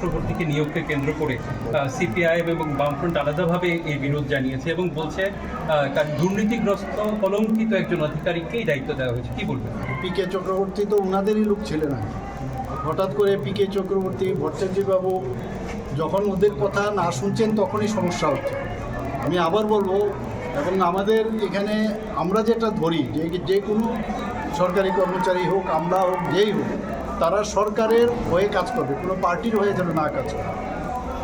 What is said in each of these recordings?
চক্রবর্তীকে নিয়োগকে কেন্দ্র করে সিপিআইএম এবং বামফ্রন্ট আলাদাভাবে এই বিরোধ জানিয়েছে এবং বলছে তার দুর্নীতিগ্রস্ত কলঙ্কিত একজন আধিকারিককেই দায়িত্ব দেওয়া হয়েছে। কি বলবেন? পিকে চক্রবর্তী তো ওনাদেরই লোক ছিলেন না, হঠাৎ করে পিকে চক্রবর্তী ভট্টাচার্যবাবু যখন ওদের কথা না শুনছেন তখনই সমস্যা হচ্ছে। আমি আবার বলবো, এবং আমাদের এখানে আমরা যেটা ধরি যে কোনো সরকারি কর্মচারী হোক, আমরা হোক, যেই হোক, তারা সরকারের হয়ে কাজ করবে, কোনো পার্টির হয়ে যেন না কাজ করে।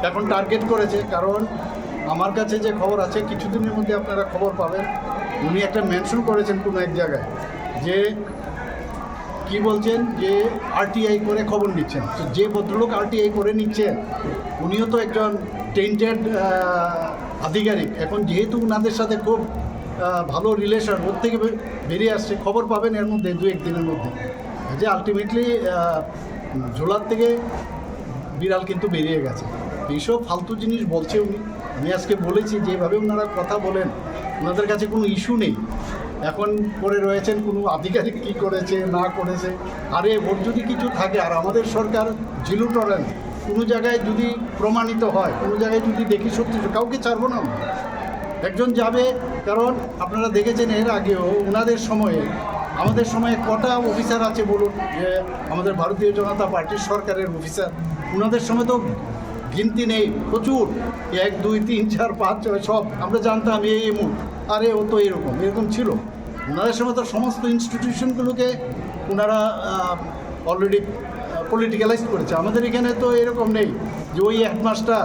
এখন টার্গেট করেছে, কারণ আমার কাছে যে খবর আছে কিছুদিনের মধ্যে আপনারা খবর পাবেন, উনি একটা মেনশন করেছেন কোনো এক জায়গায় যে কি বলছেন যে আরটিআই করে খবর নিচ্ছেন। তো যে ভদ্রলোক আরটিআই করে নিচ্ছেন উনিও তো একজন টেন্টেড আধিকারিক। এখন যেহেতু ওনাদের সাথে খুব ভালো রিলেশন, ওর থেকে বেরিয়ে আসছে, খবর পাবেন এর মধ্যে 2-1 দিনের মধ্যে যে আলটিমেটলি ঝোলার থেকে বিড়াল কিন্তু বেরিয়ে গেছে। এইসব ফালতু জিনিস বলছে উনি। আমি আজকে বলেছি যেভাবে ওনারা কথা বলেন, ওনাদের কাছে কোনো ইস্যু নেই। এখন পরে রয়েছেন কোনো আধিকারিক কী করেছে না করেছে। আরে ওর যদি কিছু থাকে, আর আমাদের সরকার জিলু টরেন, কোনো জায়গায় যদি প্রমাণিত হয়, কোনো জায়গায় যদি দেখি সত্যি, কাউকে ছাড়বো না। একজন যাবে, কারণ আপনারা দেখেছেন এর আগেও ওনাদের সময়ে, আমাদের সময়ে কটা অফিসার আছে বলুন, যে আমাদের ভারতীয় জনতা পার্টির সরকারের অফিসার, ওনাদের সময় তো গিনতি নেই, প্রচুর, 1, 2, 3, 4, 5, 6 সব আমরা জানতাম এই মুখ। আরে ও তো এরকম ছিল। ওনাদের সময় তো সমস্ত ইনস্টিটিউশনগুলোকে ওনারা অলরেডি পলিটিক্যালাইজ করেছে। আমাদের এখানে তো এরকম নেই যে ওই হেডমাস্টার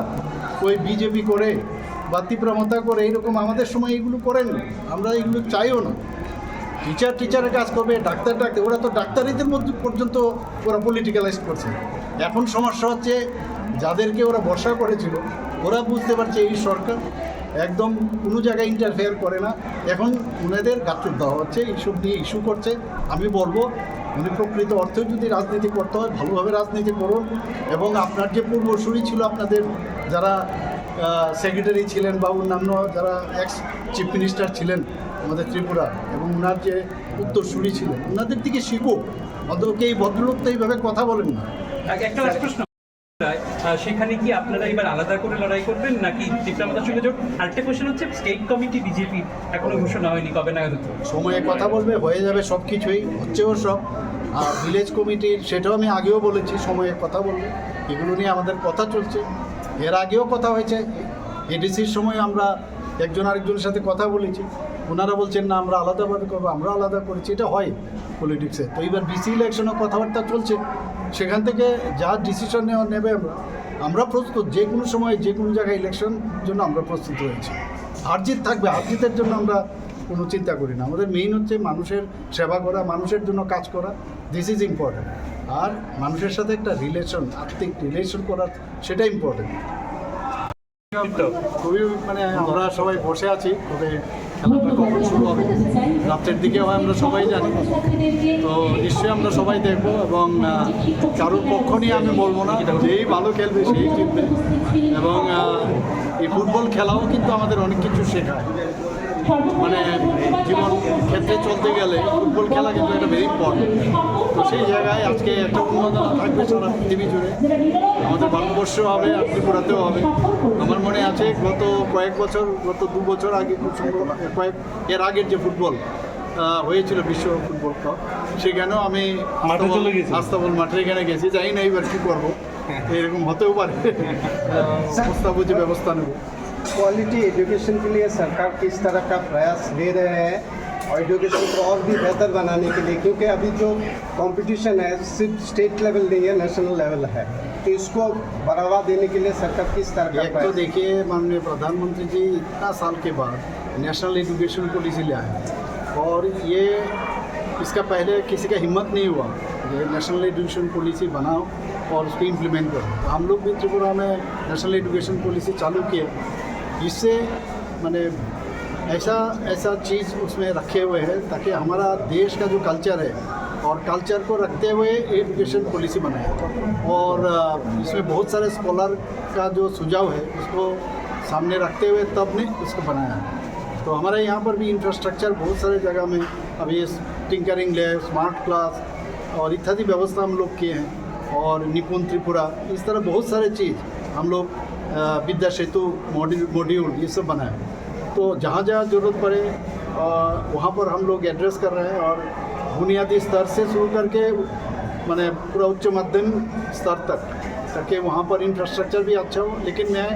ওই বিজেপি করে বা তীব্রমতা করে, এরকম আমাদের সময় এগুলো করেন। আমরা এগুলো চাইও না। টিচারের কাজ করবে, ডাক্তার, ওরা তো ডাক্তারিদের মধ্যে পর্যন্ত ওরা পলিটিক্যালাইজ করছে। এখন সমস্যা হচ্ছে যাদেরকে ওরা ভরসা করেছিল, ওরা বুঝতে পারছে এই সরকার একদম কোনো জায়গায় ইন্টারফেয়ার করে না। এখন ওনাদের গাছুর দেওয়া হচ্ছে, এইসব নিয়ে ইস্যু করছে। আমি বলবো উনি প্রকৃত অর্থে যদি রাজনীতি করতে হয়, ভালোভাবে রাজনীতি করুন। এবং আপনার যে পূর্বসূরি ছিল, আপনাদের যারা সেক্রেটারি ছিলেন বা অন্যান্য যারা এক্স চিফ মিনিস্টার ছিলেন আমাদের ত্রিপুরা, এবং ওনার যে উত্তরসূরি ছিলেন, ওনাদের দিকে শিখুক। অন্তত এই ভদ্রলোক তো এইভাবে কথা বলেন না। একটা প্রশ্ন, সেখানে কি আপনারা এবার আলাদা করে লড়াই করবেন নাকি তীব্রমতার সঙ্গে জোট? আরেকটা কোয়েশ্চেন হচ্ছে, স্টেট কমিটি বিজেপি এখনো ঘোষণা হয়নি, কবে নাগাদ হচ্ছে? সময়ে কথা বলবে, হয়ে যাবে, সব কিছুই হচ্ছেও সব। আর ভিলেজ কমিটির, সেটাও আমি আগেও বলেছি, সময়ে কথা বলবে। এগুলো নিয়ে আমাদের কথা চলছে, এর আগেও কথা হয়েছে। এডিসির সময় আমরা একজন আরেকজনের সাথে কথা বলেছি, ওনারা বলছেন না আমরা আলাদাভাবে করবো, আমরা আলাদা করেছি। এটা হয় পলিটিক্সে। তো এবার ডিসি ইলেকশনও কথাবার্তা চলছে, সেখান থেকে যা ডিসিশন নেবে আমরা প্রস্তুত। যে কোনো সময় যে কোনো জায়গায় ইলেকশন জন্য আমরা প্রস্তুত হয়েছি। হারজিত থাকবে, হারজিতের জন্য আমরা কোনো চিন্তা করি না। আমাদের মেইন হচ্ছে মানুষের সেবা করা, মানুষের জন্য কাজ করা, দিস ইজ ইম্পর্টেন্ট। আর মানুষের সাথে একটা রিলেশন, আর্থিক রিলেশন করা, সেটা ইম্পর্টেন্ট। খুবই আমরা সবাই বসে আছি, তবে খেলাটা কখন শুরু হবে রাত্রের দিকে হয় আমরা সবাই জানি। তো নিশ্চয়ই আমরা সবাই দেখবো, এবং কারোর পক্ষ নিয়ে আমি বলবো না, যেই ভালো খেলবে সেই জিতবে। এবং এই ফুটবল খেলাও কিন্তু আমাদের অনেক কিছু শেখায়। জীবন ক্ষেত্রে চলতে গেলে ফুটবল খেলা কিন্তু একটা ভেরি ইম্পর্টেন্ট। তো সেই জায়গায় আজকে একটা উন্মাদনা থাকবে সারা পৃথিবী জুড়ে, আমাদের ভারতবর্ষেও হবে আর ত্রিপুরাতেও হবে। আমার মনে আছে গত 2 বছর আগে, এর আগের যে ফুটবল হয়েছিল বিশ্ব ফুটবল কাপ, সেখানেও আমি আস্তাবল মাঠে এখানে গেছি। জানি না এইবার কী করবো, এরকম হতেও পারে, প্রস্তাব বুঝে ব্যবস্থা নেব। क्वालिटी एजुकेशन के लिए सरकार किस तरह का प्रयास ले रहे हैं और एजुकेशन को और भी बेहतर बनाने के लिए, क्योंकि अभी जो कंपटीशन है सिर्फ स्टेट लेवल नहीं है, नेशनल लेवल है, तो इसको बढ़ावा देने के लिए सरकार किस तरह का तो देखिए, माननीय प्रधानमंत्री जी इतना साल के बाद नेशनल एजुकेशन पॉलिसी ले आए, और ये इसका पहले किसी का हिम्मत नहीं हुआ ये नेशनल एजुकेशन पॉलिसी बनाओ और उसको इम्प्लीमेंट करो। हम लोग भी त्रिपुरा में नेशनल एजुकेशन पॉलिसी चालू किए, जिससे ऐसा चीज़ उसमें रखे हुए हैं ताकि हमारा देश का जो कल्चर है और कल्चर को रखते हुए एजुकेशन पॉलिसी बनाए। और इसमें बहुत सारे स्कॉलर का जो सुझाव है उसको सामने रखते हुए तब ने इसको बनाया। तो हमारे यहाँ पर भी इंफ्रास्ट्रक्चर बहुत सारे जगह में अभी टिंकरिंग लैब, स्मार्ट क्लास और इत्यादि व्यवस्था हम लोग किए हैं। और निपुण त्रिपुरा, इस तरह बहुत सारे चीज़ हम लोग विद्या सेतु मॉड्यूल ये सब बनाए। तो जहाँ जहाँ ज़रूरत पड़े वहाँ पर हम लोग एड्रेस कर रहे हैं, और बुनियादी स्तर से शुरू करके माने पूरा उच्च मध्यम स्तर तक, ताकि वहाँ पर इंफ्रास्ट्रक्चर भी अच्छा हो। लेकिन मैं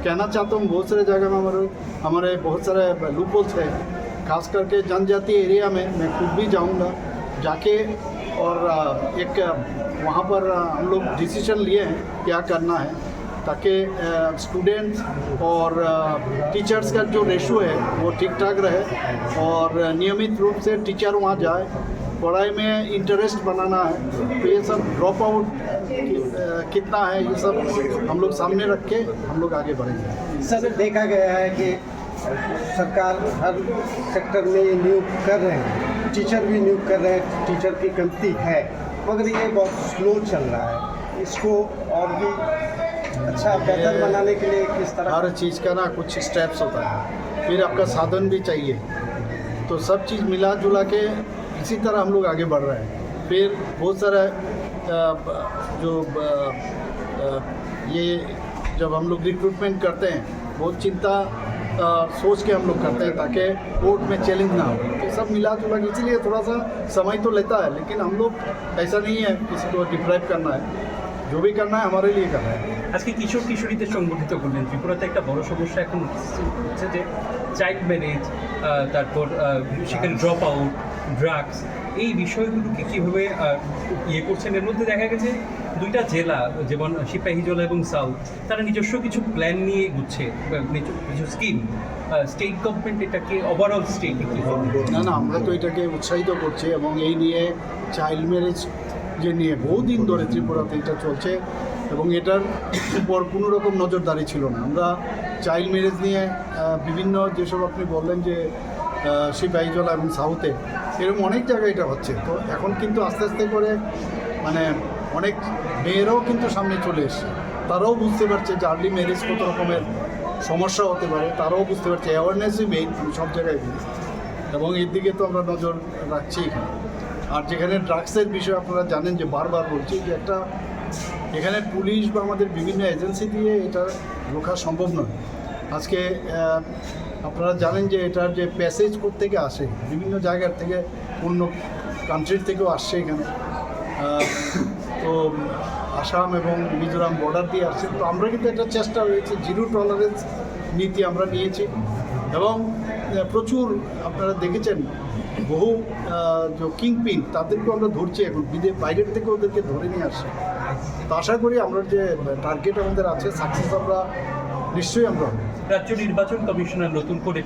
कहना चाहता हूँ बहुत सारे जगह में हमारे बहुत सारे लूपहोल्स है, खास करके जनजातीय एरिया में मैं खुद भी जाऊँगा जाके, और एक वहाँ पर हम लोग डिसीजन लिए हैं क्या करना है, ताकि स्टूडेंट्स और टीचर्स का जो रेशो है वो ठीक ठाक रहे, और नियमित रूप से टीचर वहाँ जाए, पढ़ाई में इंटरेस्ट बनाना है। तो ये सब ड्रॉप आउट कितना है ये सब हम लोग सामने रख के हम लोग आगे बढ़ेंगे। सर, देखा गया है कि सरकार हर सेक्टर में नियुक्त कर रहे हैं, टीचर भी नियुक्त कर रहे हैं, टीचर की कमती है, मगर ये बहुत स्लो चल रहा है। इसको और भी अच्छा बेहतर बनाने के लिए किस तरह? हर चीज़ का ना कुछ स्टेप्स होता है, फिर आपका साधन भी चाहिए, तो सब चीज़ मिला जुला के इसी तरह हम लोग आगे बढ़ रहे हैं। फिर बहुत सारा ये जब हम लोग रिक्रूटमेंट करते हैं बहुत चिंता सोच के हम लोग करते हैं, ताकि कोर्ट में चैलेंज ना हो। तो सब मिला जुला के इसीलिए थोड़ा सा समय तो लेता है, लेकिन हम लोग ऐसा नहीं है किसी को डिप्राइव करना है, जो भी करना है हमारे लिए करना है। আজকে কিশোর কিশোরীদের সংগঠিত করলেন। ত্রিপুরাতে একটা বড় সমস্যা এখন হচ্ছে যে চাইল্ড ম্যারেজ, তারপর সেখানে ড্রপ আউট, ড্রাগস, এই বিষয়গুলোকে কীভাবে ইয়ে করছেন। এর মধ্যে দেখা গেছে দুইটা জেলা যেমন সিপাহীজলা এবং সাউথ, তারা নিজস্ব কিছু প্ল্যান নিয়ে এগুচ্ছে, কিছু স্কিম। স্টেট গভর্নমেন্ট এটাকে ওভারঅল স্টেট না না, আমরা তো এটাকে উৎসাহিত করছি, এবং এই নিয়ে চাইল্ড ম্যারেজ যে নিয়ে বহুদিন ধরে ত্রিপুরাতে এটা চলছে, এবং এটার উপর কোনো রকম নজরদারি ছিল না। আমরা চাইল্ড ম্যারেজ নিয়ে বিভিন্ন যেসব আপনি বললেন যে সিপাহীজলা এবং সাউথে এরকম অনেক জায়গায় এটা হচ্ছে। তো এখন কিন্তু আস্তে আস্তে করে মানে অনেক মেয়েরাও কিন্তু সামনে চলে এসছে, তারাও বুঝতে পারছে যে আর্লি ম্যারেজ কত রকমের সমস্যা হতে পারে, তারাও বুঝতে পারছে। অ্যাওয়ারনেসই মেইন সব জায়গায়, এবং এর দিকে তো আমরা নজর রাখছি এখানে। আর যেখানে ড্রাগসের বিষয় আপনারা জানেন যে বারবার বলছি যে একটা এখানে পুলিশ বা আমাদের বিভিন্ন এজেন্সি দিয়ে এটা রোখা সম্ভব নয়। আজকে আপনারা জানেন যে এটার যে প্যাসেজ থেকে আসে বিভিন্ন জায়গার থেকে, অন্য কান্ট্রির থেকেও আসছে এখানে। তো আসাম এবং মিজোরাম বর্ডার দিয়ে আসছে। তো আমরা কিন্তু একটা চেষ্টা রয়েছে, জিরো টলারেন্স নীতি আমরা নিয়েছি, এবং প্রচুর আপনারা দেখেছেন বহু যে কিংপিন তাদেরকেও আমরা ধরছি এখন, বাইরের থেকে ওদেরকে ধরে নিয়ে আসছি। তো আশা করি আমরা যে টার্গেট আমাদের আছে সাকসেস আমরা নিশ্চয়ই আমরা। রাজ্য নির্বাচন কমিশনার নতুন করে